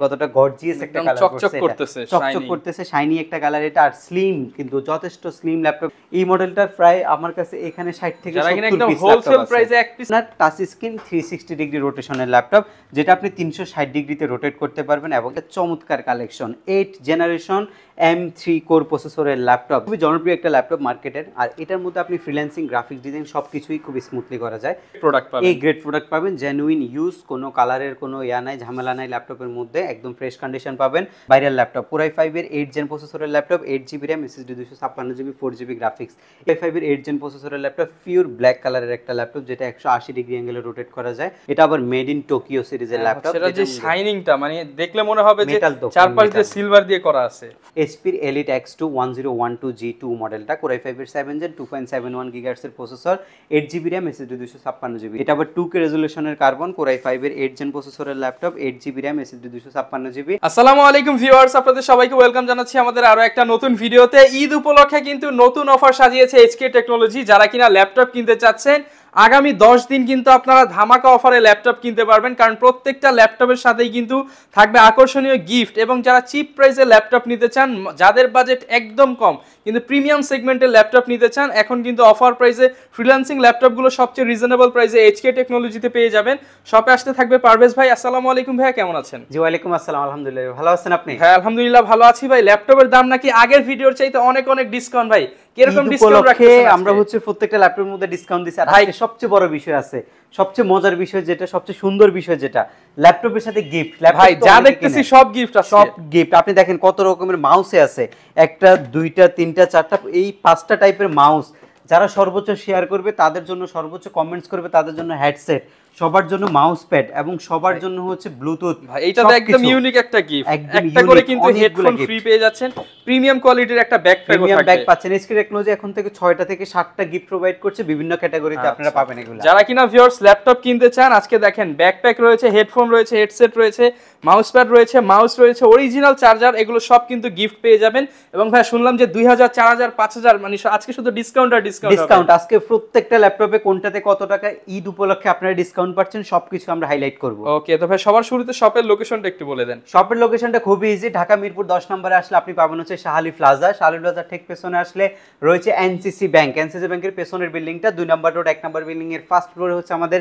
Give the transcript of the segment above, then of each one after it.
কতটা গর্জিয়াস একটা কালার চকচক করতেছে, চকচক করতেছে, শাইনি একটা কালার এটা, আর স্লিম, কিন্তু যথেষ্ট স্লিম ল্যাপটপ। এই মডেলটার প্রায় আমার কাছে এখানে 60 থেকে 70 পিস হোলসেল প্রাইসে এক পিস টাচ স্ক্রিন 360 ডিগ্রি রোটেশনের ল্যাপটপ, যেটা আপনি 360 ডিগ্রিতে রোটেট করতে পারবেন, এবং একটা চমৎকার কালেকশন 8 জেনারেশন M3 কোর প্রসেসরের ল্যাপটপ, খুবই জনপ্রিয় একটা ল্যাপটপ মার্কেটের। আর এটার মধ্যে আপনি ফ্রিল্যান্সিং, গ্রাফিক্স ডিজাইন সবকিছুই খুব স্মুথলি করা যায়। প্রোডাক্ট পাবেন, এই গ্রেট প্রোডাক্ট পাবেন, জেনুইন ইউজ, কোনো কালারের কোনো নাই, ঝামেলা নাই ল্যাপটপের মধ্যে, একদম ফ্রেশ কন্ডিশন পাবেন। ভাইরাল ল্যাপটপ, Core i5 এর 8 জেন প্রসেসরের laptop, 8GB RAM, SSD 256GB, 4GB graphics. i5 এর 8 জেন প্রসেসরের ল্যাপটপ, পিওর ব্ল্যাক কালারের একটা ল্যাপটপ, যেটা 180 ডিগ্রি অ্যাঙ্গেলে রোটেট করা যায়। এটা আবার মেড ইন টোকিও সিরিজের ল্যাপটপ, সেটা যে শাইনিংটা মানে দেখলে মনে হবে যে চারপাশ দিয়ে সিলভার দিয়ে করা আছে। HP এর Elite X2 1012G2 মডেলটা, Core i5 এর 7 জেন 2.71 GHz এর processor, 8GB RAM, SSD 256GB। এটা আবার 2K রেজোলিউশনের কার্বন, Core i5 এর 8 জেন প্রসেসরের laptop, 8GB RAM, SSD 256GB। আসসালামু আলাইকুম ভিউয়ার্স, আপনাদের সবাইকে ওয়েলকাম জানাচ্ছি আমাদের আরো একটা নতুন ভিডিওতে। ঈদ উপলক্ষে কিন্তু নতুন অফার সাজিয়েছে HK টেকনোলজি। যারা কিনা ল্যাপটপ কিনতে চাচ্ছেন, আগামী 10 দিন কিন্তু আপনারা ধামাকা অফারে ল্যাপটপ কিনতে পারবেন, কারণ প্রত্যেকটা ল্যাপটপের সাথেই কিন্তু থাকবে আকর্ষণীয় গিফট। এবং যারা চিপ প্রাইসে ল্যাপটপ নিতে চান, যাদের বাজেট একদম কম কিন্তু প্রিমিয়াম সেগমেন্টের ল্যাপটপ নিতে চান, এখন কিন্তু অফার প্রাইসে ফ্রিল্যান্সিং ল্যাপটপগুলো সবচেয়ে রিজনেবল প্রাইসে HK টেকনোলজিতে পেয়ে যাবেন। শপে আসতে থাকবে পারভেজ ভাই। আসসালামু আলাইকুম ভাইয়া, কেমন আছেন? জি ওয়ালাইকুম আসসালাম, আলহামদুলিল্লাহ, ভালো আছেন আপনি? হ্যাঁ আলহামদুলিল্লাহ ভালো আছি ভাই। ল্যাপটপের দাম নাকি আগের ভিডিওর চাইতে অনেক অনেক ডিসকাউন্ট ভাই, কিরকম ডিসকাউন্ট রাখছেন? আমরা হচ্ছে প্রত্যেকটা ল্যাপটপের মধ্যে ডিসকাউন্ট দিছি। আর আজকে সবচেয়ে বড় বিষয় আছে, সবচেয়ে মজার বিষয় যেটা, সবচেয়ে সুন্দর বিষয় যেটা, ল্যাপটপের সাথে গিফট। ভাই যা দেখতেছি সব গিফট আছে, সব গিফট। আপনি দেখেন কত রকমের মাউসে আছে, একটা দুইটা তিনটা চারটা, এই 5টা টাইপের মাউস। যারা সর্বোচ্চ শেয়ার করবে তাদের জন্য, সর্বোচ্চ কমেন্টস করবে তাদের জন্য হেডসেট, সবার জন্য মাউস প্যাড, এবং সবার জন্য হচ্ছে ব্লুটুথ। ভাই এটা তো একদম ইউনিক একটা গিফট। একটা করে কিন্তু হেডফোন ফ্রি পেয়ে যাচ্ছেন, প্রিমিয়াম কোয়ালিটির একটা ব্যাকপ্যাকও থাকবে। ব্যাগ পাচ্ছেন। HK টেকনোলজি এখন থেকে 6টা থেকে 7টা গিফট প্রোভাইড করছে, বিভিন্ন ক্যাটাগরিতে আপনারা পাবেন এগুলো। যারা কিনা ভিউয়ার্স ল্যাপটপ কিনতে চান, আজকে দেখেন ব্যাকপ্যাক রয়েছে, হেডফোন রয়েছে, হেডসেট রয়েছে, মাউস প্যাড রয়েছে, মাউস রয়েছে, অরিজিনাল চার্জার, এগুলো সব কিন্তু গিফট পেয়ে যাবেন। এবং ভাই শুনলাম যে 2000, 4000, 5000 মানে আজকে শুধু ডিসকাউন্ট আর ডিসকাউন্ট। আজকে প্রত্যেকটা ল্যাপটপে কোনটাতে কত টাকা ঈদ উপলক্ষে আপনারা ডিসকাউন্ট পাচ্ছেন সবকিছু আমরা হাইলাইট করব। ওকে, তো ভাই সবার শুরুতে শপের লোকেশনটা একটু বলে দেন। শপের লোকেশনটা খুবই ইজি। ঢাকা মিরপুর 10 নম্বরে আসলে আপনি পাবেন হচ্ছে শাহালি প্লাজা। শাহালি প্লাজার ঠিক পেছনে আসলে রয়েছে এনসিসি ব্যাংক। এনসিসি ব্যাংকের পেছনের বিল্ডিংটা 2 নম্বর রোড 1 নম্বর বিল্ডিং এর ফার্স্ট ফ্লোরে হচ্ছে আমাদের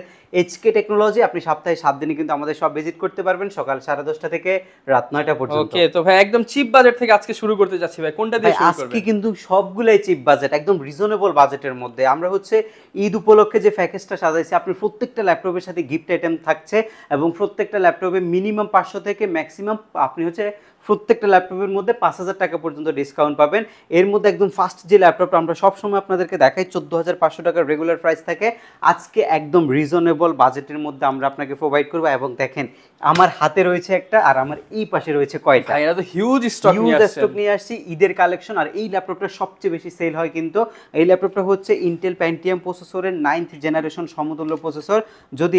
HK টেকনোলজি। আপনি সপ্তাহে 7 দিনে কিন্তু আমাদের সব ভিজিট করতে পারবেন, সকাল 10:30 থেকে রাত 9টা পর্যন্ত। ওকে, তো ভাই একদম চিপ বাজেট থেকে আজকে শুরু করতে যাচ্ছি ভাই, কোনটা দিয়ে শুরু করবেন? আজকে কিন্তু সবগুলাই চিপ বাজেট, একদম রিজনেবল বাজেটের মধ্যে। আমরা হচ্ছে ঈদ উপলক্ষে যে প্যাকেজটা সাজাইছি, আপনি প্রত্যেকটা ল্যাপটপের সাথে গিফট আইটেম থাকছে, এবং প্রত্যেকটা ল্যাপটপে মিনিমাম 500 থেকে ম্যাক্সিমাম আপনি হচ্ছে প্রত্যেকটা ল্যাপটপের মধ্যে 5000 টাকা পর্যন্ত ডিসকাউন্ট পাবেন। এর মধ্যে একদম ফার্স্ট যে ল্যাপটপটা আমরা সবসময় আপনাদেরকে দেখাই 14500 টাকার রেগুলার প্রাইস থাকে, আজকে একদম রিজনেবল বাজেটের মধ্যে আমরা আপনাকে প্রোভাইড করব। এবং দেখেন আমার হাতে রয়েছে একটা, আর আমার এই পাশে রয়েছে কয়টা। এটা তো হিউজ স্টক নিয়ে আসছি, ঈদের কালেকশন। আর এই ল্যাপটপটা সবচেয়ে বেশি সেল হয় কিন্তু এই ল্যাপটপটা হচ্ছে ইন্টেল প্যান্টিয়াম প্রসেসরের 9th জেনারেশন সমতুল্য প্রসেসর। যদি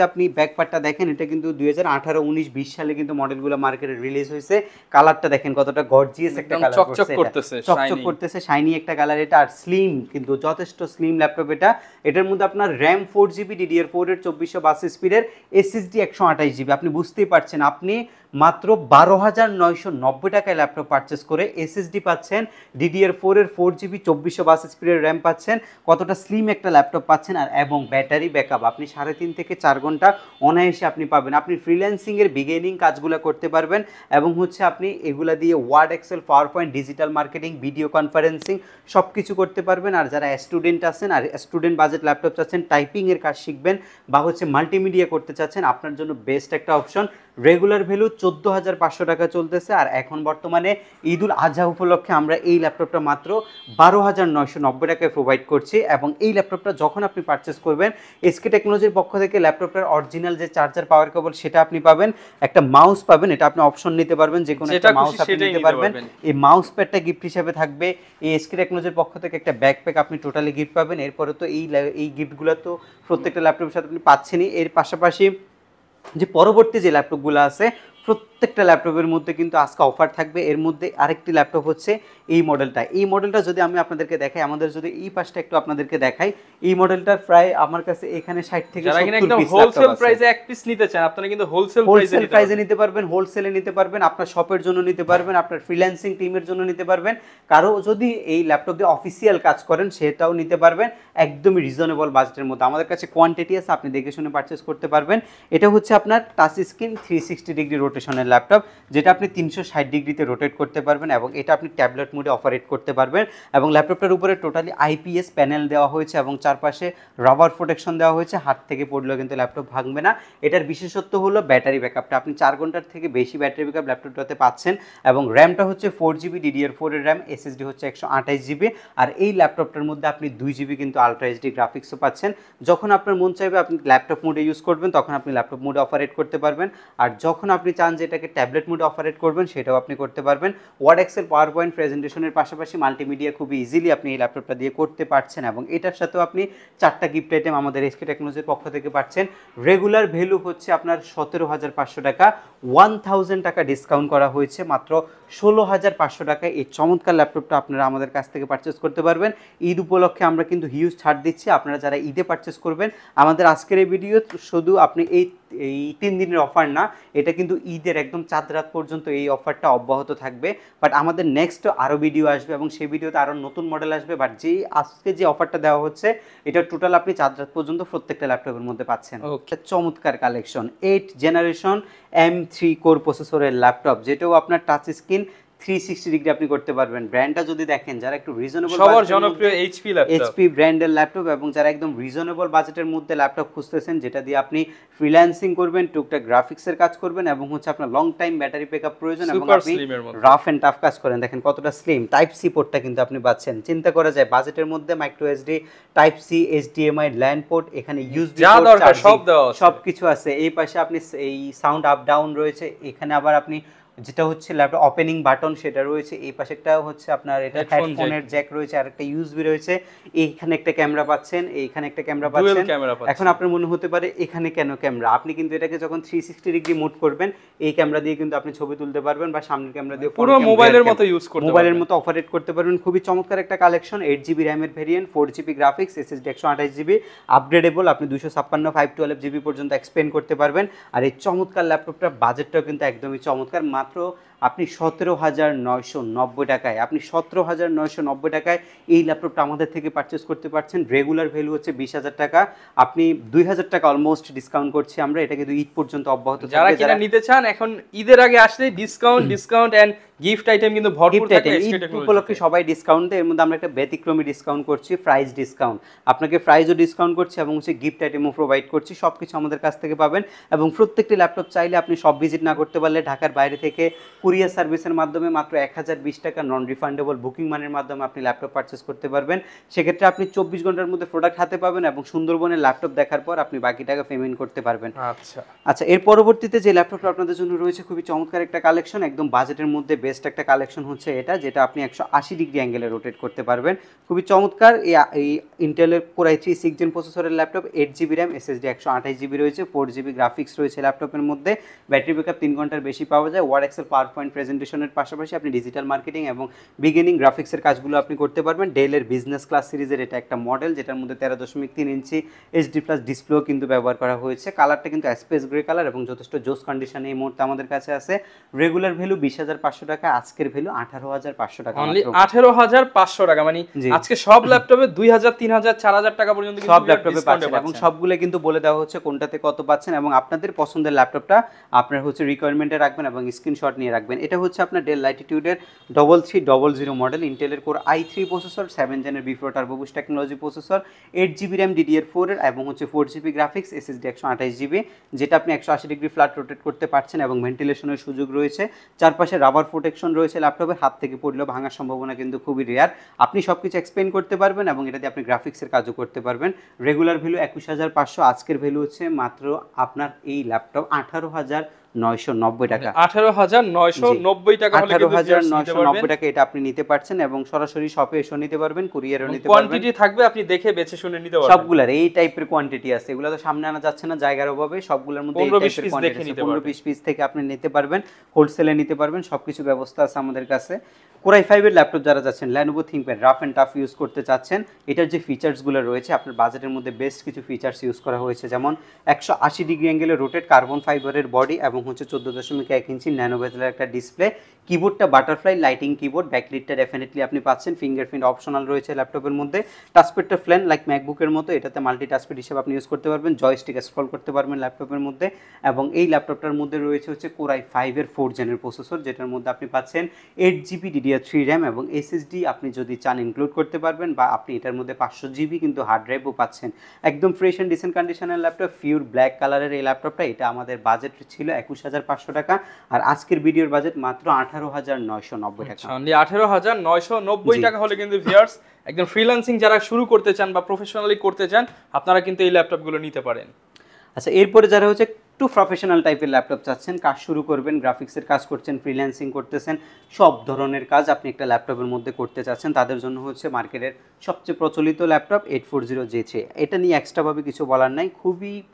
আপনি ব্যাকপার্টটা দেখেন, এটা কিন্তু 2018, 19, 20 সালে কিন্তু মডেলগুলো মার্কেটে রিলিজ হয়েছে। কালারটা দেখেন কতটা গর্জিয়াস একটা কালার, চকচক করতেছে, শাইনি একটা কালার এটা, আর স্লিম, কিন্তু যথেষ্ট স্লিম ল্যাপটপ এটা। এটার মধ্যে আপনার RAM 4GB, DDR4 এর 2482 স্পিডের, SSD 128GB। আপনি বুঝতেই পারছেন, আপনি মাত্র 12,990 টাকায় ল্যাপটপ পারচেস করে SSD পাচ্ছেন, DDR4 এর 4GB 2482 স্পিডের RAM পাচ্ছেন, কতটা স্লিম একটা ল্যাপটপ পাচ্ছেন। আর এবং ব্যাটারি ব্যাকআপ আপনি 3.5 থেকে 4 ঘন্টা অনায়াসে আপনি পাবেন। আপনি ফ্রিল্যান্সিং এর বিগিনিং কাজগুলো করতে পারবেন, এবং হচ্ছে আপনি এগুলা দিয়ে word, excel, power point, digital marketing, video conferencing সব কিছু করতে পারবেন। আর যারা স্টুডেন্ট আছেন, আর স্টুডেন্ট বাজেট ল্যাপটপ চাচ্ছেন, টাইপিং এর কাজ শিখবেন, বা হচ্ছে মাল্টিমিডিয়া করতে চাচ্ছেন, আপনার জন্য বেস্ট একটা অপশন। রেগুলার ভ্যালু 14,500 টাকা চলতেছে, আর এখন বর্তমানে ঈদুল আজহা উপলক্ষে আমরা এই ল্যাপটপটা মাত্র 12,990 টাকায় প্রোভাইড করছি। এবং এই ল্যাপটপটা যখন আপনি পারচেস করবেন, HK টেকনোলজির পক্ষ থেকে ল্যাপটপটার অরিজিনাল যে চার্জার, পাওয়ার কেবল সেটা আপনি পাবেন, একটা মাউস পাবেন, এটা আপনি অপশন নিতে পারবেন, যে কোনো একটা মাউস আপনি নিতে পারবেন। এই মাউস প্যাডটা গিফট হিসেবে থাকবে। এই HK টেকনোলজির পক্ষ থেকে একটা ব্যাকপ্যাক আপনি টোটালি গিফট পাবেন। এরপরে তো এই গিফটগুলো তো প্রত্যেকটা ল্যাপটপের সাথে আপনি পাচ্ছেনই। এর পাশাপাশি যে পরবর্তী যে ল্যাপটপগুলো আছে, প্রত্যেকটা ল্যাপটপের মধ্যে কিন্তু আজকে অফার থাকবে। এর মধ্যে আরেকটি ল্যাপটপ হচ্ছে এই মডেলটা যদি আমি আপনাদেরকে দেখাই, আমাদের যদি এই পাশটা একটু আপনাদেরকে দেখাই, এই মডেলটার প্রায় আমার কাছে এখানে 60 থেকে 70 পিস হোলসেল প্রাইসে এক পিস নিতে চান আপনারা কিন্তু হোলসেল প্রাইসে নিতে পারবেন, হোলসেলে নিতে পারবেন, আপনার শপের জন্য নিতে পারবেন, আপনার ফ্রিল্যান্সিং টিমের জন্য নিতে পারবেন, কারো যদি এই ল্যাপটপ দিয়ে অফিসিয়াল কাজ করেন সেটাও নিতে পারবেন একদমই রিজনেবল বাজেটের মধ্যে। আমাদের কাছে কোয়ান্টিটি আছে, আপনি দেখে শুনে পারচেজ করতে পারবেন। এটা হচ্ছে আপনার টাচ স্ক্রিন 360 ডিগ্রি রোটেশনের ল্যাপটপ, যেটা আপনি 360 ডিগ্রিতে রোটেট করতে পারবেন এবং এটা আপনি ট্যাবলেট মোডে অপারেট করতে পারবেন। এবং ল্যাপটপটার উপরে টোটালি আইপিএস প্যানেল দেওয়া হয়েছে এবং চারপাশে রাবার প্রোটেকশন দেওয়া হয়েছে, হাত থেকে পড়লেও কিন্তু ল্যাপটপ ভাঙবে না। এটার বিশেষত্ব হলো ব্যাটারি ব্যাকআপটা, আপনি 4 ঘন্টার থেকে বেশি ব্যাটারি ব্যাকআপ ল্যাপটপটাতে পাচ্ছেন। এবং র্যামটা হচ্ছে 4GB DDR4 এর র্যাম, এসএসডি হচ্ছে 128GB। আর এই ল্যাপটপটার মধ্যে আপনি 2GB কিন্তু আলট্রা এইচডি গ্রাফিক্সও পাচ্ছেন। যখন আপনার মন চাইবে আপনি ল্যাপটপ মোডে ইউজ করবেন, তখন আপনি ল্যাপটপ মোডে অপারেট করতে পারবেন। আর যখন আপনি চান যে এটাকে ট্যাবলেট মোডে অপারেট করবেন, সেটাও আপনি করতে পারবেন। ওয়ার্ড, এক্সেল, পাওয়ার পয়েন্ট প্রেজেন্টেশনের পাশাপাশি মাল্টিমিডিয়া খুবই ইজিলি আপনি এই ল্যাপটপটা দিয়ে করতে পারছেন। এবং এটার সাথেও আপনি 4টা গিফট আইটেম আমাদের এসকে টেকনোলজির পক্ষ থেকে পাচ্ছেন। রেগুলার ভ্যালু হচ্ছে আপনার 17,500 টাকা, 1000 টাকা ডিসকাউন্ট করা হয়েছে, মাত্র 16,500 টাকায় এই চমৎকার ল্যাপটপটা আপনারা আমাদের কাছ থেকে পারচেস করতে পারবেন। ঈদ উপলক্ষে আমরা কিন্তু হিউজ ছাড় দিচ্ছি, আপনারা যারা ঈদে পারচেস করবেন, আমাদের আজকের এই ভিডিও শুধু আপনি এই 3 দিনের অফার না, এটা কিন্তু ঈদের একদম চাঁদ রাত পর্যন্ত এই অফারটা অব্যাহত থাকবে। বাট আমাদের নেক্সট আরও ভিডিও আসবে এবং সেই ভিডিওতে আরও নতুন মডেল আসবে। বাট যেই আজকে যে অফারটা দেওয়া হচ্ছে, এটা টোটাল আপনি চাঁদ রাত পর্যন্ত প্রত্যেকটা ল্যাপটপের মধ্যে পাচ্ছেন। চমৎকার কালেকশন, 8 জেনারেশন M3 কোর প্রসেসরের ল্যাপটপ, যেটাও আপনার টাচ স্ক্রিন 360 ডিগ্রি আপনি করতে পারবেন। ব্র্যান্ডটা যদি দেখেন, যারা একটু রিজনেবল, সবার জনপ্রিয় এইচপি ব্র্যান্ডের ল্যাপটপ, এবং যারা একদম রিজনেবল বাজেটের মধ্যে ল্যাপটপ খুঁজতেছেন, যেটা দিয়ে আপনি ফ্রিল্যান্সিং করবেন, টুকটাক গ্রাফিক্সের কাজ করবেন এবং হচ্ছে আপনার লং টাইম ব্যাটারি ব্যাকআপ প্রয়োজন এবং আপনি রাফ এন্ড টাফ কাজ করেন, দেখেন কতটা স্লিম। টাইপ সি পোর্টটা কিন্তু আপনি পাচ্ছেন, চিন্তা করা যায় বাজেটের মধ্যে micro SD, type C, HDMI, land port, এখানে ইউএসবি সব কিছু আছে। এই পাশে আপনি এই সাউন্ড আপ ডাউন রয়েছে, এখানে আবার আপনি যেটা হচ্ছে ল্যাপটপ ওপেনিং বাটন সেটা রয়েছে, এই পাশে একটা হচ্ছে আপনার এটা হেডফোনের জ্যাক রয়েছে, আর একটা ইউএসবি রয়েছে, এইখানে একটা ক্যামেরা পাচ্ছেন, এইখানে একটা ক্যামেরা পাচ্ছেন। এখন আপনার মনে হতে পারে এখানে কেন ক্যামেরা, আপনি কিন্তু এটাকে যখন 360 ডিগ্রি মুভ করবেন, এই ক্যামেরা দিয়ে কিন্তু আপনি ছবি তুলতে পারবেন বা সামনের ক্যামেরা দিয়ে পুরো মোবাইলের মতো ইউজ করতে পারবেন, মোবাইলের মতো অপারেট করতে পারবেন। খুবই চমৎকার একটা কালেকশন, 8GB র্যামের variant, 4GB graphics, SSD 128GB, upgradeable, আপনি 256 512GB পর্যন্ত এক্সপেন্ড করতে পারবেন। আর এই চমৎকার ল্যাপটপটার বাজেটটাও কিন্তু একদমই চমৎকার, মাত্র আপনি 17,990 টাকায়, আপনি 17,990 টাকায় এই ল্যাপটপটা আমাদের থেকে পারচেস করতে পারছেন। রেগুলার ভ্যালু হচ্ছে 20,000 টাকা, আপনি 2,000 টাকা অলমোস্ট ডিসকাউন্ট করছি আমরা, এটা কিন্তু ঈদ পর্যন্ত অব্যাহত থাকবে। যারা কিনা নিতে চান, এখন ঈদের আগে আসলে ডিসকাউন্ট এন্ড গিফট আইটেম কিন্তু ভরপুর থাকে। ঈদ উপলক্ষে সবাই ডিসকাউন্ট দেয়, এর মধ্যে আমরা একটা ব্যতিক্রমী ডিসকাউন্ট করছি, প্রাইস ডিসকাউন্ট, আপনাকে প্রাইসও ডিসকাউন্ট করছি এবং হচ্ছে গিফট আইটেমও প্রোভাইড করছি। সব কিছু আমাদের কাছ থেকে পাবেন এবং প্রত্যেকটি ল্যাপটপ চাইলে আপনি সব ভিজিট না করতে পারলে ঢাকার বাইরে থেকে কুরিয়ার সার্ভিসের মাধ্যমে মাত্র 1020 টাকা নন রিফান্ডেবল বুকিং মানের মাধ্যমে আপনি ল্যাপটপ পারচেস করতে পারবেন। সেক্ষেত্রে আপনি 24 ঘন্টার মধ্যে প্রোডাক্ট হাতে পাবেন এবং সুন্দরবনের ল্যাপটপ দেখার পর আপনি বাকি টাকা পেমেন্ট করতে পারবেন। আচ্ছা, এর পরবর্তীতে যে ল্যাপটপটা আপনাদের জন্য রয়েছে, খুবই চমৎকার একটা কালেকশন, একদম বাজেটের মধ্যে বেস্ট একটা কালেকশন হচ্ছে এটা, যেটা আপনি 180 ডিগ্রি অ্যাঙ্গেলে রোটেট করতে পারবেন। খুবই চমৎকার, এই ইন্টেলের কোর i3 6 জেন প্রসেসরের laptop, 8GB RAM, SSD 128GB রয়েছে, 4GB গ্রাফিক্স রয়েছে ল্যাপটপের মধ্যে, ব্যাটারি ব্যাকআপ 3 ঘন্টার বেশি পাওয়া যায়। ওয়ার্ড, এক্সেল, পাওয়ার পয়েন্ট প্রেজেন্টেশনের পাশাপাশি আপনি ডিজিটাল মার্কেটিং এবং বিগিনিং গ্রাফিক্সের কাজগুলো আপনি করতে পারবেন। ডেলের বিজনেস ক্লাস সিরিজের এটা একটা মডেল, যেটার মধ্যে 13.3 ইঞ্চি এইচডি প্লাস ডিসপ্লেও কিন্তু ব্যবহার করা হয়েছে। কালারটা কিন্তু স্পেস গ্রে কালার এবং যথেষ্ট জোস কন্ডিশনে এই মুহূর্তে আমাদের কাছে আছে। রেগুলার ভ্যালু 20,500 টাকা, আজকের ভ্যালু 18,500 টাকা, অনলি 18,500 টাকা। মানে আজকে সব ল্যাপটপে 2,000 3,000 4,000 টাকা পর্যন্ত সব ল্যাপটপে পাচ্ছেন এবং সবগুলো কিন্তু বলে দেওয়া হচ্ছে কোনটাতে কত পাচ্ছেন এবং আপনাদের পছন্দের ল্যাপটপটা আপনার হচ্ছে রিকোয়ারমেন্টে রাখবেন এবং স্ক্রিনশট নিয়ে রাখবেন। এটা হচ্ছে আপনার ডেল ল্যাটিটিউডের 3300 মডেল, ইন্টেলের কোর i3 প্রসেসর, 7 জেনের before turbo boost technology processor, 8GB RAM DDR4 এর এবং হচ্ছে 4GB গ্রাফিক্স, এসএসডি 128GB, যেটা আপনি 180 ডিগ্রি ফ্ল্যাট রোটেট করতে পারছেন এবং ভেন্টিলেশনের সুযোগ রয়েছে। চারপাশে রাবার প্রোটেকশন রয়েছে, ল্যাপটপের হাত থেকে পড়লেও ভাঙার সম্ভাবনা কিন্তু খুবই রেয়ার। আপনি সব কিছু এক্সপ্লেন করতে পারবেন এবং এটা দিয়ে আপনি গ্রাফিক্সের কাজও করতে পারবেন। রেগুলার ভ্যালু 21,500, আজকের ভ্যালু হচ্ছে মাত্র আপনার এই ল্যাপটপ 18,990 টাকা। 18,990 টাকা হলে কিন্তু 18,990 টাকা এটা আপনি নিতে পারছেন এবং সরাসরি শপে এসে নিতে পারবেন, কুরিয়ারও নিতে পারবেন। কোয়ান্টিটি থাকবে, আপনি দেখে বেছে শুনে নিতে পারবেন। সবগুলার এই টাইপের কোয়ান্টিটি আছে, এগুলো তো সামনে আনা যাচ্ছে না জায়গার অভাবে, সবগুলোর মধ্যে এই টাইপের কোয়ান্টিটি আছে। 15-20 পিস থেকে আপনি নিতে পারবেন, হোলসেলে নিতে পারবেন, সবকিছু ব্যবস্থা আছে আমাদের কাছে। কোরাই 5 এর ল্যাপটপ যারা যাচ্ছেন, Lenovo ThinkPad rough and tough use করতে চাচ্ছেন, এটার যে ফিচার্সগুলো রয়েছে আপনার বাজেটের মধ্যে বেস্ট কিছু ফিচার্স ইউজ করা হয়েছে, যেমন 180 ডিগ্রি অ্যাঙ্গেলে রোটেট কার্বন ফাইবারের বডি এবং হচ্ছে 14.1 ইঞ্চি ন্যানো বেজেলের একটা ডিসপ্লে, কিবোর্ডটা বাটারফ্লাই লাইটিং কিবোর্ড, ব্যাকলিটটা ডেফিনেটলি আপনি পাচ্ছেন, ফিঙ্গারপ্রিন্ট অপশনাল রয়েছে ল্যাপটপের মধ্যে, টাচপ্যাডটা ফ্ল্যান লাইক ম্যাকবুকের মতো, এটাতে মাল্টি টাচপ্যাড হিসেবে আপনি ইউজ করতে পারবেন, জয়স্টিক স্ক্রল করতে পারবেন ল্যাপটপের মধ্যে। এবং এই ল্যাপটপটার মধ্যে রয়েছে হচ্ছে কোরাই 5 এর 4 জেনের প্রসেসর, যেটার মধ্যে আপনি পাচ্ছেন 8GB DDR3 র্যাম এবং এসএসডি আপনি যদি চান ইনক্লুড করতে পারবেন, বা আপনি এটার মধ্যে 500GB কিন্তু হার্ড ড্রাইভও পাচ্ছেন। একদম ফ্রেশ অ্যান্ড ডিসেন্ট কন্ডিশনের ল্যাপটপ, পিওর ব্ল্যাক কালারের এই ল্যাপটপটা, এটা আমাদের বাজেট ছিল 21,500 টাকা, আর আজকের ভিডিওর বাজেট মাত্র 18,990 টাকা। 18,990 টাকা হলে কিন্তু ভিউয়ার্স একদম ফ্রিল্যান্সিং যারা শুরু করতে চান বা প্রফেশনালি করতে চান, আপনারা কিন্তু এই ল্যাপটপগুলো নিতে পারেন। আচ্ছা, এরপরে যারা হচ্ছে একটু প্রফেশনাল টাইপের ল্যাপটপ চাচ্ছেন, কাজ শুরু করবেন, গ্রাফিক্সের কাজ করছেন, ফ্রিল্যান্সিং করতেছেন, সব ধরনের কাজ আপনি একটা ল্যাপটপের মধ্যে করতে চাচ্ছেন, তাদের জন্য হচ্ছে মার্কেটের সবচেয়ে প্রচলিত ল্যাপটপ 840J3। এটা নিয়ে এক্সট্রাভাবে কিছু বলার নাই,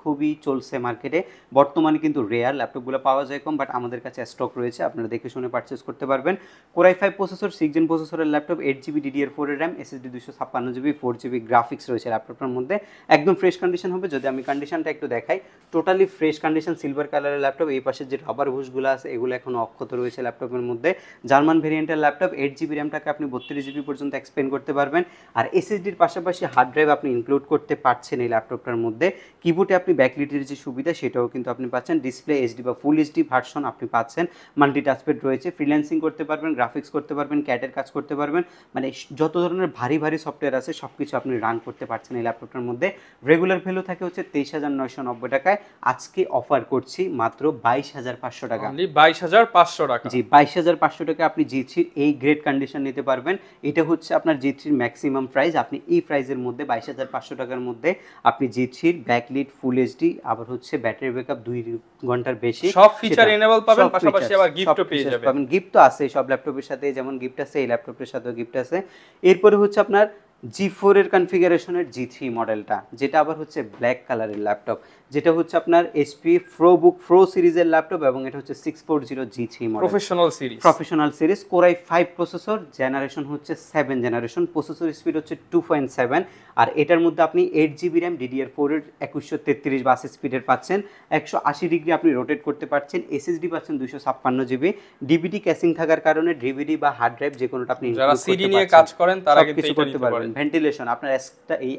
খুবই চলছে মার্কেটে বর্তমানে, কিন্তু রেয়ার ল্যাপটপগুলো পাওয়া যায় কম, বাট আমাদের কাছে স্টক রয়েছে, আপনারা দেখে শুনে পারচেস করতে পারবেন। কোরাই 5 প্রসেসর, 6 জেন প্রসেসরের ল্যাপটপ, 8GB DDR4 এর RAM, SSD 256GB, 4GB graphics রয়েছে ল্যাপটপের মধ্যে, একদম ফ্রেশ কন্ডিশন হবে। যদি আমি কন্ডিশনটা একটু দেখাই, টোটালি ফ্রেশ কন্ডিশন, সিলভার কালারের ল্যাপটপ, এই পাশে যে রাবার বুশগুলো আছে এগুলো এখনো অক্ষত রয়েছে ল্যাপটপের মধ্যে। জার্মান ভেরিয়েন্টের ল্যাপটপ, 8GB র্যামটাকে আপনি 32GB পর্যন্ত এক্সপেন্ড করতে পারবেন, আর এসএসডির পাশাপাশি হার্ড ড্রাইভ আপনি ইনক্লুড করতে পারছেন এই ল্যাপটপটার মধ্যে। কিবোর্ডে আপনি ব্যাকলিটের যে সুবিধা সেটাও কিন্তু আপনি পাচ্ছেন, ডিসপ্লে এইচডি বা ফুল এইচডি ভার্সন আপনি পাচ্ছেন, মাল্টি টাচপ্যাড রয়েছে, ফ্রিল্যান্সিং করতে পারবেন, গ্রাফিক্স করতে পারবেন, ক্যাটের কাজ করতে পারবেন, মানে যত ধরনের ভারী সফটওয়্যার আছে সব কিছু আপনি রান করতে পারছেন এই ল্যাপটপটার মধ্যে। রেগুলার ভ্যালু থাকে হচ্ছে 23,990 টাকায়, আজকে অফার করছি মাত্র 22,500 টাকা। 22,500 টাকা, জি 22,500 টাকা আপনি G3 এই গ্রেড কন্ডিশন নিতে পারবেন। এটা হচ্ছে আপনার G3 ম্যাক্সিমাম প্রাইস, আপনি এই প্রাইসের মধ্যে 22,500 টাকার মধ্যে আপনি G3 ব্যাকলিট ফুল এইচডি, আবার হচ্ছে ব্যাটারি ব্যাকআপ 2 ঘন্টার বেশি, সব ফিচার এনেবল পাবেন, পাশাপাশি আবার গিফটও পেয়ে যাবেন। গিফট তো আছে সব ল্যাপটপের সাথে, যেমন গিফট আছে এই ল্যাপটপের সাথেও গিফট আছে। এরপরে হচ্ছে আপনার G4 এর কনফিগারেশনের G3 মডেলটা, যেটা আবার হচ্ছে ব্ল্যাক কালারের ল্যাপটপ, যেটা হচ্ছে আপনার HP ProBook Pro সিরিজের ল্যাপটপ, এবং এটা হচ্ছে 640G3 model, professional series, core i 5 processor, generation হচ্ছে 7 জেনারেশন, প্রসেসর স্পিড হচ্ছে 2.7, আর এটার মধ্যে আপনি 8GB র্যাম DDR4 এর 2133 বাস স্পিডের পাচ্ছেন, 180 ডিগ্রি আপনি রোটেট করতে পারছেন, SSD পাচ্ছেন 256GB, ডিভিডি ক্যাসিং থাকার কারণে ডিভিডি বা হার্ড ড্রাইভ যে কোনোটা আপনি যারা সিডি নিয়ে কাজ করেন তারা কিন্তু এটা করতে পারবেন। ভেন্টিলেশন আপনার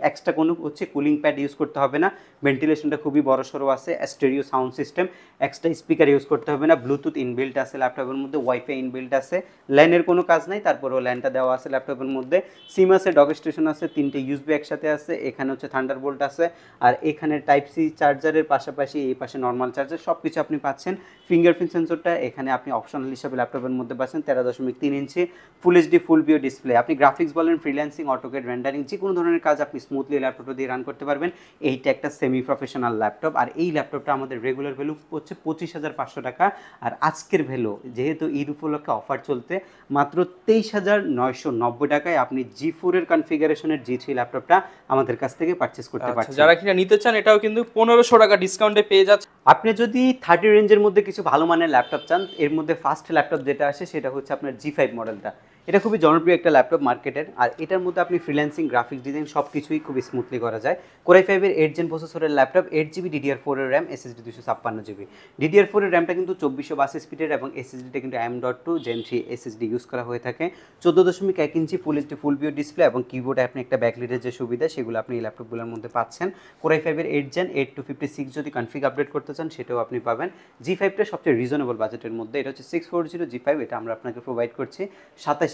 এক্সট্রা কোনো হচ্ছে কুলিং প্যাড ইউজ করতে হবে না, ভেন্টিলেশনটা খুবই বড়সড় আছে, stereo sound system, extra speaker use করতে হবে না, ব্লুটুথ ইনবিল্ট আছে ল্যাপটপের মধ্যে, ওয়াইফাই ইনবিল্ট আছে, ল্যানের কোনো কাজ নাই, তারপরেও ল্যানটা দেওয়া আছে ল্যাপটপের মধ্যে, সিম আছে, ডক স্টেশন আছে, 3টে ইউএসবি একসাথে আছে, এখানে হচ্ছে থান্ডারবোল্ট আছে, আর এখানে টাইপ সি চার্জারের পাশাপাশি এই পাশে নর্মাল চার্জার, সব কিছু আপনি পাচ্ছেন। ফিঙ্গারপ্রিন্ট সেন্সরটা এখানে আপনি অপশনাল হিসাবে ল্যাপটপের মধ্যে পাচ্ছেন, 13.3 inch full HD full view display, আপনি গ্রাফিক্স বলেন, ফ্রিল্যান্সিং, অটোকেড, রেন্ডারিং, যে কোনো ধরনের কাজ আপনি স্মুথলি ল্যাপটপটা দিয়ে রান করতে পারবেন। এইটা একটা সেমি প্রফেশনাল ল্যাপটপ, আর এই ল্যাপটপটা আমাদের রেগুলার ভ্যালু হচ্ছে 25,500 টাকা, আর আজকের ভ্যালু যেহেতু ঈদ উপলক্ষে অফার চলতে মাত্র 23,990 টাকায় আপনি G4 এর কনফিগারেশনের G3 ল্যাপটপটা আমাদের কাছ থেকে পারচেজ করতে পারছেন। যারা কিনা নিতে চান এটাও কিন্তু 1500 টাকা ডিসকাউন্টে পেয়ে যাচ্ছে। আপনি যদি 30 রেঞ্জের মধ্যে কিছু ভালো মানের ল্যাপটপ চান, এর মধ্যে ফার্স্ট ল্যাপটপ যেটা আসে সেটা হচ্ছে আপনার G5 মডেলটা, এটা খুবই জনপ্রিয় একটা ল্যাপটপ মার্কেটের, আর এটার মধ্যে আপনি ফ্রিল্যান্সিং, গ্রাফিক্স ডিজাইন সব কিছুই খুব স্মুথলি করা যায়। কোরাই 5 এর 8 জেন প্রসেসরের ল্যাপটপ, 8GB DDR4 এর র্যাম, SSD 256GB, DDR4 এর র্যামটা কিন্তু 2422 স্পিডের এবং SSDটা কিন্তু M.2 Gen 3 SSD ইউজ করা হয়ে থাকে, 14.1 inch full HD full view display, এবং কিবোর্ডে আপনি একটা ব্যাকলিটের যে সুবিধা সেগুলো আপনি এই ল্যাপটপগুলোর মধ্যে পাচ্ছেন। কোরাই 5 এর 8 জেন 8256 যদি কনফিগ আপডেট করতে চান সেটাও আপনি পাবেন। G5টা সবচেয়ে রিজনেবল বাজেটের মধ্যে, এটা হচ্ছে 640 G5, এটা আমরা আপনাকে প্রোভাইড করছি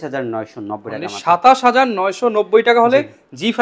২৭,৯৯০ টাকা, ২৭,৯৯০ টাকা হলে G5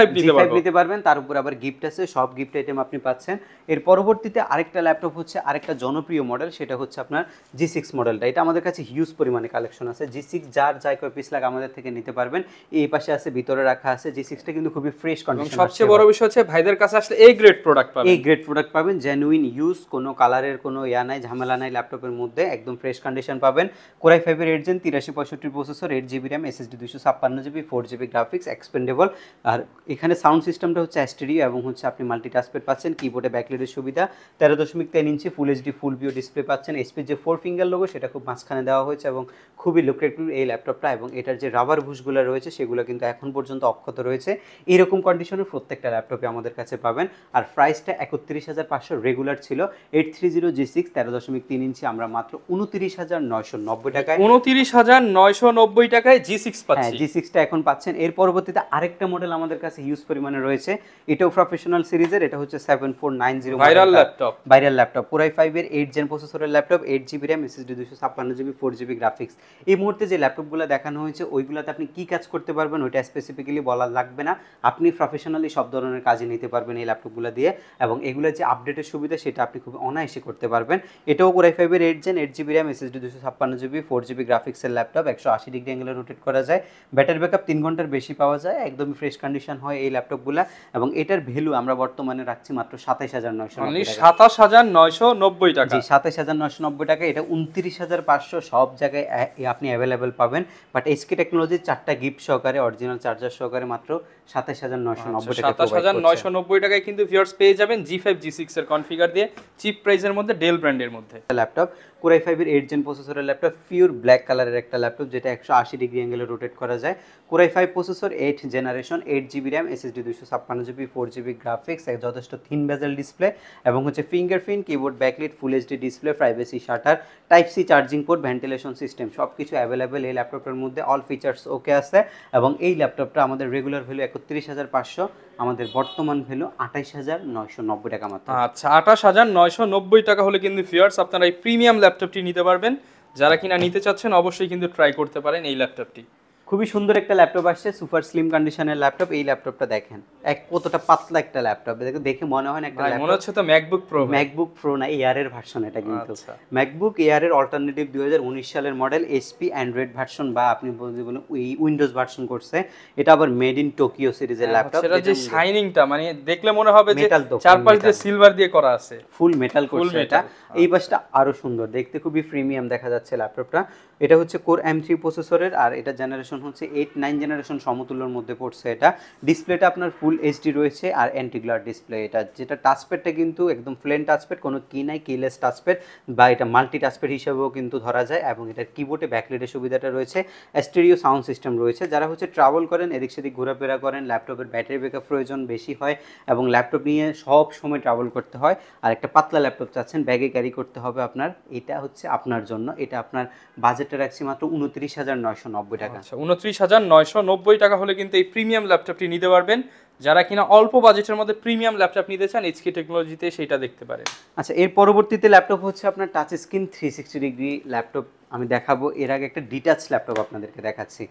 নিতে পারবেন। তার উপর আবার গিফট আছে, সব গিফট আইটেম আপনি পাচ্ছেন। এর পরবর্তীতে আরেকটা ল্যাপটপ হচ্ছে আরেকটা জনপ্রিয় মডেল, সেটা হচ্ছে আপনার G6 মডেলটা। এটা আমাদের কাছে হিউজ পরিমাণে কালেকশন আছে। G6 যার যাই কয় পিস লাগে আমাদের থেকে নিতে পারবেন। এই পাশে আছে, ভিতরে রাখা আছে। G6টা কিন্তু খুবই ফ্রেশ কন্ডিশন। সবচেয়ে বড় বিষয় হচ্ছে ভাইদের কাছে আসলে A গ্রেড প্রোডাক্ট পাবেন। A গ্রেড প্রোডাক্ট পাবেন, জেনুইন ইউজ, কোনো কালারের কোনো নাই, ঝামেলা নাই ল্যাপটপের মধ্যে, একদম ফ্রেশ কন্ডিশন পাবেন। Core i5 এর 8 Gen 8365 প্রসেসর, 8GB RAM, SSD 256GB, 4GB গ্রাফিক্স, এক্সপেন্ডেবল। আর এখানে সাউন্ড সিস্টেমটা হচ্ছে স্টেরিও এবং হচ্ছে আপনি মাল্টিটাস্কপ্যাড পাচ্ছেন। কিবোর্ডে ব্যাকলাইটের সুবিধা, 13.3 inch full HD full view display পাচ্ছেন। এসপি যে 4 ফিঙ্গার লোগো সেটা খুব মাঝখানে দেওয়া হয়েছে এবং খুবই লুক্রেটিভ এই ল্যাপটপটা। এবং এটার যে রাবার বুশগুলো রয়েছে সেগুলো কিন্তু এখন পর্যন্ত অক্ষত রয়েছে। এইরকম কন্ডিশনের প্রত্যেকটা ল্যাপটপে আমাদের কাছে পাবেন। আর প্রাইসটা 31,500 রেগুলার ছিল। 830 G6 13.3 ইঞ্চি আমরা মাত্র 29,990 টাকায়, 29,990 টাকায় G6 পাচ্ছি। G6টা এখন পাচ্ছেন। এর পরবর্তীতে আরেকটা মডেল আমাদের কাছে হিউজ পরিমাণে রয়েছে, এটাও প্রফেশনাল সিরিজের। এটা হচ্ছে 7490 ভাইরাল ল্যাপটপ, Core i5 এর 8 Gen প্রসেসরের laptop, 8GB RAM, SSD 256GB, 4GB graphics. এই মুহূর্তে যে ল্যাপটপগুলো দেখানো হয়েছে ওইগুলোতে আপনি কি কাজ করতে পারবেন ওইটা স্পেসিফিক্যালি বলা লাগবে না, আপনি প্রফেশনালি সব ধরনের কাজে নিতে পারবেন এই ল্যাপটপগুলো দিয়ে। এবং এগুলো যে আপডেটের সুবিধা সেটা আপনি খুব অনায়াসে করতে পারবেন। এটাও Core i5 এর 8 Gen, 8GB RAM, SSD 256GB, 4GB গ্রাফিক্সের ল্যাপটপ, 180 ডিগ্রি অ্যাঙ্গেলে রোটেট করা যায়, ব্যাটারি ব্যাকআপ 3 ঘন্টার বেশি পাওয়া যায়, একদমই ফ্রেশ কন্ডিশন হয় এই ল্যাপটপগুলো। এবং এটার ভ্যালু আমরা বর্তমানে রাখছি মাত্র 27,990 টাকা। জি, 27,990 টাকা। এটা 29,500 সব জায়গায় আপনি অ্যাভেলেবেল পাবেন। বাট SK টেকনোলজির 4টা গিফট সহকারে, অরিজিনাল চার্জার সহকারে মাত্র 27,990 টাকা। 27,990 টাকায় কিন্তু ভিউয়ার্স পেয়ে যাবেন G5 G6 এর কনফিগার দিয়ে, চিপ প্রাইসের মধ্যে, ডেল ব্র্যান্ডের মধ্যে ল্যাপটপ। Core i5 এর 8 Gen প্রসেসরের ল্যাপটপ, পিওর ব্ল্যাক কালারের একটা ল্যাপটপ যেটা 180 ডিগ্রি অ্যাঙ্গেলে রোটেট করা যায়। Core i5 processor, 8 generation, 8GB RAM, SSD 256GB, 4GB graphics, যথেষ্ট থিন বেজেল ডিসপ্লে এবং হচ্ছে fingerprint, keyboard backlight, full HD display, privacy shutter, type C charging port, ventilation system, সব কিছু অ্যাভেলেবেল এই ল্যাপটপের মধ্যে। অল ফিচার্স ওকে আছে। এবং এই ল্যাপটপটা আমাদের রেগুলার ভ্যালু 31,500, আমাদের বর্তমান ভ্যালু 28,990 টাকা মাত্র। আচ্ছা, 28,990 টাকা হলে কিন্তু ভিউয়ার্স আপনারা এই প্রিমিয়াম ল্যাপটপটি নিতে পারবেন। যারা কিনা নিতে চাচ্ছেন অবশ্যই কিন্তু ট্রাই করতে পারেন এই ল্যাপটপটি। খুবই সুন্দর একটা ল্যাপটপ আসছে, সুপার স্লিম কন্ডিশনের ল্যাপটপ। এই ল্যাপটপটা দেখেন কতটা পাতলা একটা ল্যাপটপ, দেখে মনে হয় না একটা ল্যাপটপ, মনে হচ্ছে তো ম্যাকবুক প্রো না, এয়ার এর ভার্সন এটা কিন্তু। ম্যাকবুক এয়ার এর অল্টারনেটিভ 2019 সালের মডেল, HP অ্যান্ড্রয়েড ভার্সন বা আপনি বলতে বলেন উইন্ডোজ ভার্সন করছে। এটা আবার মেড ইন টোকিও সিরিজের ল্যাপটপ। সেটা যে শাইনিংটা মানে দেখলে মনে হবে যে চারপাশ দিয়ে সিলভার দিয়ে করা আছে, ফুল মেটাল করছে এটা। এই পাশটা আরো সুন্দর দেখতে, খুবই প্রিমিয়াম দেখা যাচ্ছে ল্যাপটপটা। এটা হচ্ছে Core M3 প্রসেসরের, আর এটা জেনারেশন হচ্ছে 8-9 জেনারেশন সমতুল্যর মধ্যে পড়ছে এটা। ডিসপ্লেটা আপনার ফুল এইচডি রয়েছে আর অ্যান্টি গ্লার ডিসপ্লে এটা, যেটা টাচপ্যাডটা কিন্তু একদম প্লেন টাচপ্যাড, কোনো কি নাই, কিলেস টাচপ্যাড, বা এটা মাল্টি টাচপ্যাড হিসেবেও কিন্তু ধরা যায়। এবং এটার কিবোর্ডে ব্যাকলাইটের সুবিধাটা রয়েছে, স্টেরিও সাউন্ড সিস্টেম রয়েছে। যারা হচ্ছে ট্রাভেল করেন, এদিক সেদিক ঘোরাফেরা করেন, ল্যাপটপের ব্যাটারি ব্যাকআপ প্রয়োজন বেশি হয় এবং ল্যাপটপ নিয়ে সব সময় ট্রাভেল করতে হয়, আর একটা পাতলা ল্যাপটপ চাচ্ছেন, ব্যাগে ক্যারি করতে হবে আপনার, এটা হচ্ছে আপনার জন্য। এটা আপনার বাজেটটা রাখছি মাত্র 29,990 টাকা। 29,990 টাকা হলে কিন্তু এই প্রিমিয়াম ল্যাপটপটি নিতে পারবেন। যারা কিনা অল্প বাজেটের মধ্যে প্রিমিয়াম ল্যাপটপ নিতে চান HK টেকনোলজিতে সেটা দেখতে পারেন। আচ্ছা, এর পরবর্তীতে ল্যাপটপ হচ্ছে আপনার টাচ স্ক্রিন 360 ডিগ্রি ল্যাপটপ আমি দেখাবো। এর আগে একটা ডিটাচ ল্যাপটপ আপনাদেরকে দেখাচ্ছি,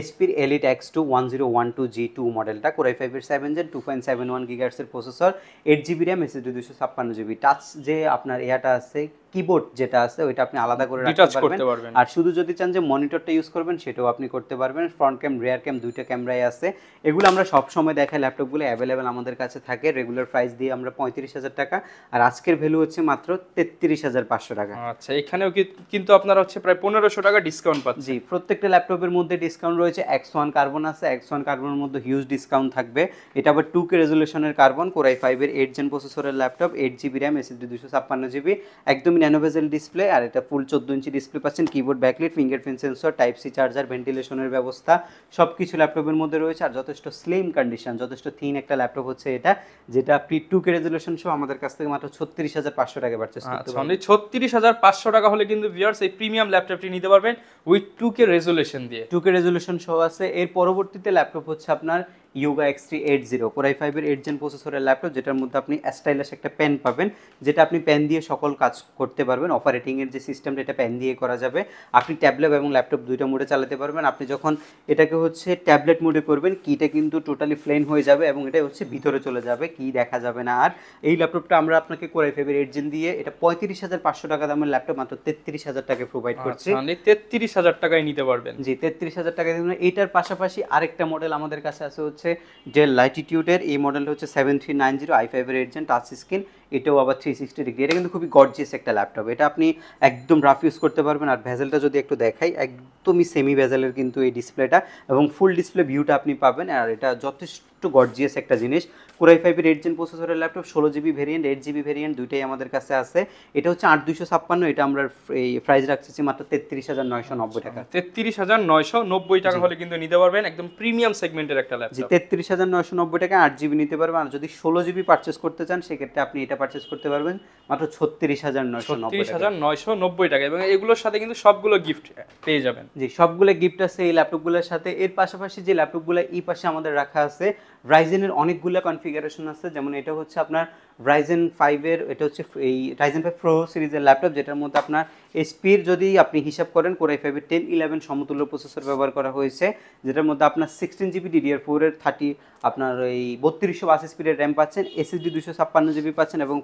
HPর Elite X2 1012G2 মডেলটা, Core i5 এর 7 Gen 2.71 GHz এর processor, 8GB RAM, SSD 256GB। Touch যে আপনার এয়াটা আছে, কিবোর্ড যেটা আছে ওইটা আপনি আলাদা করে রাখতে পারবেন। আর শুধু যদি চান যে মনিটরটা ইউজ করবেন সেটাও আপনি করতে পারবেন। ফ্রন্ট ক্যাম, রিয়ার ক্যাম দুইটা ক্যামেরাই আছে। এগুলো আমরা সব সময় দেখাই, ল্যাপটপগুলো অ্যাভেলেবেল আমাদের কাছে থাকে। রেগুলার প্রাইস দিয়ে আমরা 35,000 টাকা, আর আজকের ভ্যালু হচ্ছে মাত্র 33,500 টাকা। আচ্ছা, এখানেও কিন্তু আপনারা হচ্ছে প্রায় 1500 টাকা ডিসকাউন্ট পাচ্ছেন। জি, প্রত্যেকটা ল্যাপটপের মধ্যে ডিসকাউন্ট রয়েছে। X1 কার্বন আছে, X1 কার্বনের মধ্যে হিউজ ডিসকাউন্ট থাকবে। এটা আবার 2K রেজোলিউশনের কার্বন, Core i5 এর 8 Gen প্রসেসরের laptop, 8GB RAM, SSD 256GB, একদমই ন্যানো বেজেল ডিসপ্লে, আর এটা ফুল 14 ইঞ্চি ডিসপ্লে পাচ্ছেন, keyboard backlight, fingerprint sensor, type C charger, ভেন্টিলেশনের ব্যবস্থা, সবকিছু ল্যাপটপের মধ্যে রয়েছে। আর যথেষ্ট স্লিম কন্ডিশন, যথেষ্ট থিন একটা ল্যাপটপ হচ্ছে এটা, যেটা আপনি 2K রেজোলিউশন সহ আমাদের কাছ থেকে মাত্র 36,500 টাকা পারচেজ করতে পারবেন। 36,500 টাকা হলে কিন্তু ভিউয়ার্স এই প্রিমিয়াম ল্যাপটপটি নিতে পারবেন উইথ 2K রেজুলেশন দিয়ে। 2K রেজুলেশন সহ আছে। এর পরবর্তীতে ল্যাপটপ হচ্ছে আপনার ইয়োগা X380 Core i5 এর 8 জেন প্রসেসরের ল্যাপটপ, যেটার মধ্যে আপনি স্টাইলিশ একটা পেন পাবেন, যেটা আপনি পেন দিয়ে সকল কাজ করতে পারবেন। অপারেটিং এর যে সিস্টেমটা এটা পেন দিয়ে করা যাবে। আপনি ট্যাবলেট এবং ল্যাপটপ দুইটা মোডে চালাতে পারবেন। আপনি যখন এটাকে হচ্ছে ট্যাবলেট মোডে করবেন, কিটা কিন্তু টোটালি প্লেন হয়ে যাবে এবং এটা হচ্ছে ভিতরে চলে যাবে, কি দেখা যাবে না। আর এই ল্যাপটপটা আমরা আপনাকে Core i5 এর 8 জেন দিয়ে, এটা 35,500 টাকা দামের ল্যাপটপ মাত্র 33,000 টাকায় প্রোভাইড করছি। মানে 33,000 টাকায় নিতে পারবেন। জি, 33,000 টাকা দিবেন। এইটার পাশাপাশি আরেকটা মডেল আমাদের কাছে আছে হচ্ছে ডেল ল্যাটিটিউডের। এই মডেলটা হচ্ছে 7390 i5 এর 8 জেন টাচ স্ক্রিন, এটাও আবার 360 ডিগ্রি। এটা কিন্তু খুবই গর্জিয়াস একটা ল্যাপটপ। এটা আপনি একদম রাফ ইউজ করতে পারবেন। আর ভেজেলটা যদি একটু দেখাই, একদমই সেমি ভেজেলের কিন্তু এই ডিসপ্লেটা, এবং ফুল ডিসপ্লে ভিউটা আপনি পাবেন। আর এটা যথেষ্ট গর্জিয়াস একটা জিনিস। Core i5 এর 8 জেন প্রসেসরের laptop, 16GB variant, 8GB variant দুইটাই আমাদের কাছে আছে। এটা হচ্ছে 8256, এটা আমরা এই প্রাইস রাখছি মাত্র 33,990 টাকা। 33,990 টাকা হলে কিন্তু নিতে পারবেন, একদম প্রিমিয়াম সেগমেন্টের একটা ল্যাপটপ। 33,990 টাকা 8GB নিতে পারবেন। আর যদি 16GB পারচেজ করতে চান, সেক্ষেত্রে আপনি এটা পারচেজ করতে পারবেন মাত্র 36,990 টাকা। এবং এগুলোর সাথে কিন্তু সবগুলো গিফট পেয়ে যাবেন। জি, সবগুলো গিফট আছে এই ল্যাপটপগুলোর সাথে। এর পাশাপাশি যে ল্যাপটপগুলো এই পাশে আমাদের রাখা আছে, রাইজেনের অনেকগুলো কনফিগারেশন আছে। যেমন এটা হচ্ছে আপনার Ryzen 5 এর, এটা হচ্ছে এই Ryzen 5 Pro সিরিজের ল্যাপটপ, যেটার মধ্যে আপনার এসপির যদি আপনি হিসাব করেন Core i5 এর 1011 সমতুল্য প্রসেসর ব্যবহার করা হয়েছে, যেটার মধ্যে আপনার 16GB DDR4 এর 30 আপনার এই 3282 স্পিডের র্যাম পাচ্ছেন, SSD 256GB পাচ্ছেন, এবং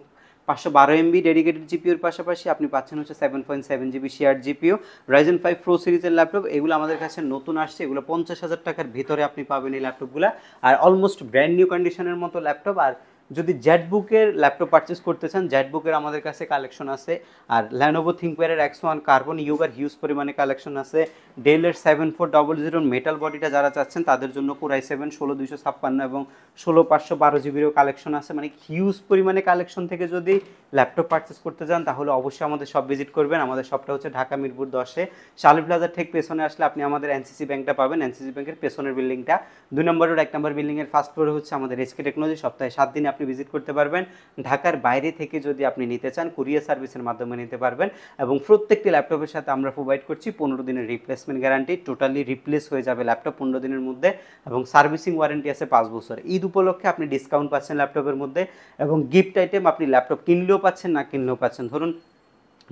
512MB ডেডিকেটেড জিপিওর পাশাপাশি আপনি পাচ্ছেন হচ্ছে 7.7GB share GPU. Ryzen 5 Pro সিরিজের ল্যাপটপ, এগুলো আমাদের কাছে নতুন আসছে, এগুলো 50,000 টাকার ভিতরে আপনি পাবেন এই ল্যাপটপগুলো। আর অলমোস্ট ব্র্যান্ড নিউ কন্ডিশনের মতো ল্যাপটপ। আর যদি জেটবুকের ল্যাপটপ পারচেস করতে চান, জেটবুকের আমাদের কাছে কালেকশন আছে। আর Lenovo ThinkPad X1 কার্বন ইয়োগার হিউজ পরিমাণে কালেকশন আছে। ডেলের 7400 মেটাল বডিটা যারা চাচ্ছেন তাদের জন্য Core i7 16256 এবং 16512GBরও কালেকশন আছে। মানে হিউজ পরিমাণে কালেকশন থেকে যদি ল্যাপটপ পারচেস করতে চান, তাহলে অবশ্যই আমাদের শপ ভিজিট করবেন। আমাদের শপটা হচ্ছে ঢাকা মিরপুর 10-এ শালি প্লাজার ঠিক পেছনে আসলে আপনি আমাদের এনসিসি ব্যাংকটা পাবেন। এনসিসি ব্যাংকের পেছনের বিল্ডিংটা 2 নম্বরের 1 নম্বর বিল্ডিংয়ের ফার্স্ট ফ্লোরে হচ্ছে আমাদের SK টেকনোলজি। সপ্তাহে 7 দিন আপনি ভিজিট করতে পারবেন। ঢাকার বাইরে থেকে যদি আপনি নিতে চান, কুরিয়ার সার্ভিসের মাধ্যমে নিতে পারবেন। এবং প্রত্যেকটি ল্যাপটপের সাথে আমরা প্রোভাইড করছি 15 দিনের রিপ্লেসমেন্ট গ্যারান্টি। টোটালি রিপ্লেস হয়ে যাবে ল্যাপটপ 15 দিনের মধ্যে, এবং সার্ভিসিং ওয়ারেন্টি আছে 5 বছর। ঈদ উপলক্ষে আপনি ডিসকাউন্ট পাচ্ছেন ল্যাপটপের মধ্যে, এবং গিফট আইটেম আপনি ল্যাপটপ কিনলেও পাচ্ছেন, না কিনলেও পাচ্ছেন। ধরুন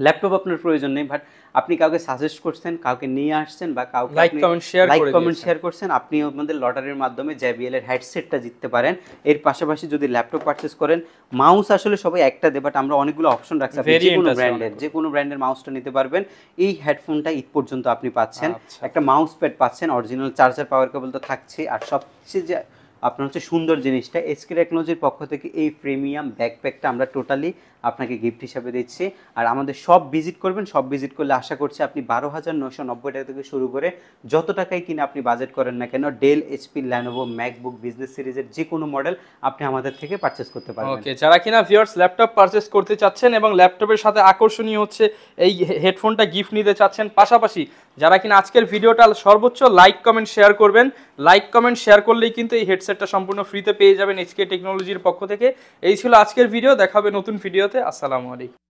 ল্যাপটপ আপনার প্রয়োজন নেই, বাট আপনি কাউকে সাজেস্ট করছেন, কাউকে নিয়ে আসছেন, বা কাউকে লাইক কমেন্ট শেয়ার করছেন, আপনি আমাদের লটারির মাধ্যমে JBL এর হেডসেটটা জিততে পারেন। এর পাশাপাশি যদি ল্যাপটপ পারচেস করেন, মাউস আসলে সবাই একটা দেয়, বাট আমরা অনেকগুলো অপশন রাখছি, যে কোনো ব্র্যান্ডের মাউসটা নিতে পারবেন। এই হেডফোনটা ঈদ পর্যন্ত আপনি পাচ্ছেন, একটা মাউস প্যাড পাচ্ছেন, অরিজিনাল চার্জার, পাওয়ার কেবল তো থাকছে। আর সবচেয়ে যে আপনার হচ্ছে সুন্দর জিনিসটা, SK টেকনোলজির পক্ষ থেকে এই প্রিমিয়াম ব্যাকপ্যাকটা আমরা টোটালি আপনাকে গিফট হিসাবে দিচ্ছি। আর আমাদের সব ভিজিট করবেন, সব ভিজিট করলে আশা করছি আপনি 12,990 টাকা থেকে শুরু করে যত টাকাই কিনে আপনি বাজেট করেন না কেন, Dell, HP, Lenovo, MacBook business সিরিজের যে কোনো মডেল আপনি আমাদের থেকে পারচেস করতে পারবেন। ওকে, যারা কিনা ভিউয়ার্স ল্যাপটপ পারচেস করতে চাচ্ছেন এবং ল্যাপটপের সাথে আকর্ষণীয় হচ্ছে এই হেডফোনটা গিফট নিতে চাচ্ছেন, পাশাপাশি যারা কিনা আজকের ভিডিওটা সর্বোচ্চ লাইক কমেন্ট শেয়ার করবেন, লাইক কমেন্ট শেয়ার করলেই কিন্তু এই হেডসেটটা সম্পূর্ণ ফ্রিতে পেয়ে যাবেন SK টেকনোলজির পক্ষ থেকে। এই ছিল আজকের ভিডিও, দেখা হবে নতুন ভিডিওতে। আসসালামু আলাইকুম।